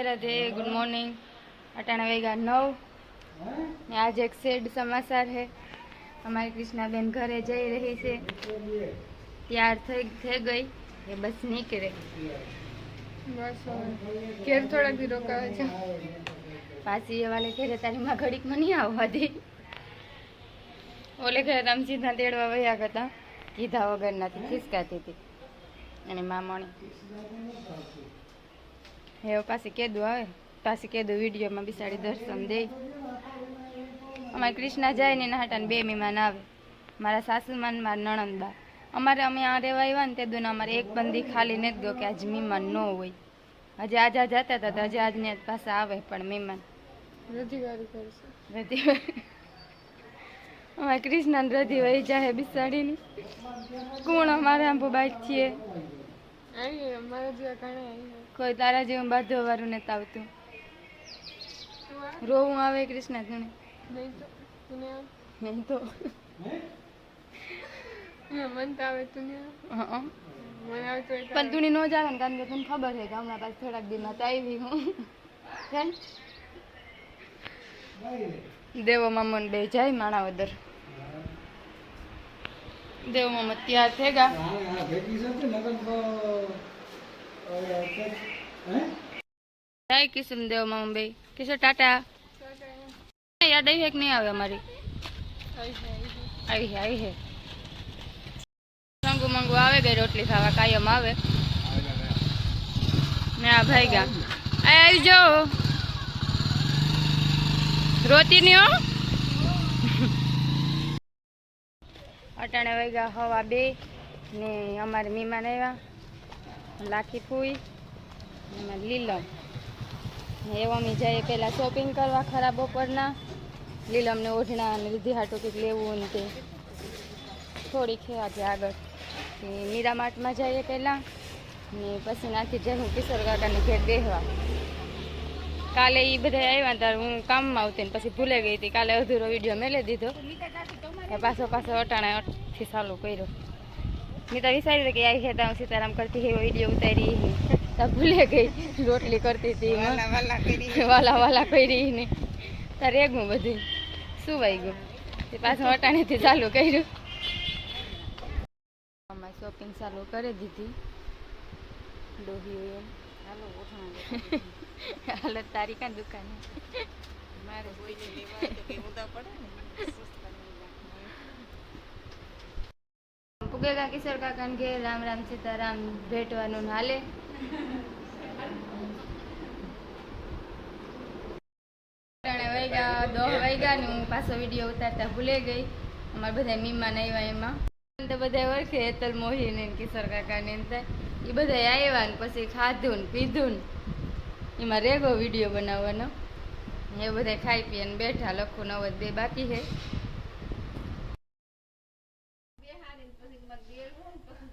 Radhe good morning. अटाणा वेगा 9 ने आज एक सेड समाचार है। हमारी कृष्णाबेन घरे जई रही से तैयार थे गई ये बस निकले बस केर थोड़ा दी रोकावे छे पासी वाले घरे तारी मां घड़ीक में नहीं आववा दी। ओले घरे तम सीधा तेड़वा वया गता कीधा वगर नाथी खिसकाती थी અને મામણી हे पासी केदू आवे पासी केदू वीडियो में बिसाड़ी दर्शन दे। अमारी कृष्णा जाए ने हाटा बे मेहमान आवे मारा सासूमान मार नणंदबा अमारे अमे आ रेवा आव्या ने तेदू अमारे एक बंदी खाली नहीं गयो कि आज मेहमान न होय। हजे आज जता था तो हजे आज ने पासा आवे पण मेहमान रतिवारी करशे रतिवारी अमारी कृष्णा ने रति वही जाए बिसाड़ी नी कोण अमारे आंबो बाइक छे आई हमारा जेवा घणा आई कोई तारा जेवुं बाधो वाळुं नथी आवतुं रोवुं आवे कृष्णा तने नहीं तो तूने नहीं तो मन तो आवे तूने हाँ मन आवे तो पण तूने नो जावे कारण के तने खबर है कि हमणा पास थोड़ा दिन में आई हूँ देवो मामन बे जाय माणावदर देव मामा तैयार थेगा जाय किशन देव मामा बे किशोर टाटा याद आई है कि नहीं आवे हमारी आई है संगू मंगू आवे गई रोटली खावा कायम आवे ने आ भाई गा आई जो रोती नहीं हो अटाणे वैगा हवा 2 ने अमारे मेहमान आव्या लाखी फूई लीलम एवं अमी जाए पहला शॉपिंग करवा खरा बपोरना लीलम ने ओढ़ना लीधी हाटो कंईक लेवुं ने ते थोड़ीक है आज आगळ मीरा मार्ट में जाइए पहला ने पछी नाथी जई हूँ किशोर काका ने घेर बेहवा काले ई बधा आव्या त्यारे हूँ काम में आवती ने पछी भूले गई थी काले अधूरो विडियो मेली दीधो पाछो अटाणे थी चालू कर्यो मैं तो विचारी कि आई है तो सीताराम करती है वीडियो उतारी तो भूले गई रोटली करती थी वाला वाला करी ने तो रेगू बधु सुवाई गयु पाछो अटाणे थी चालू कर्યું शॉपिंग चालू कर दीधी डोही हालत तारी का दुकान पुगेगा किशोर काका घे राम राम सीताराम भेटवानुं हाले वाग्या 10 वाग्या ने हूँ पाछो विडियो उतारता भूले गई अमारे बधा मेहमान आव्या एमां तो बधाय ओळखे हेतल मोही ने किशोर काका ने ए बधाय आव्या ने पछी खाधुं ने पीधुं एमां रेगो विडियो बनाववानो ए बधाय खाई पीने बैठा लखो नवद 2 बाकी है।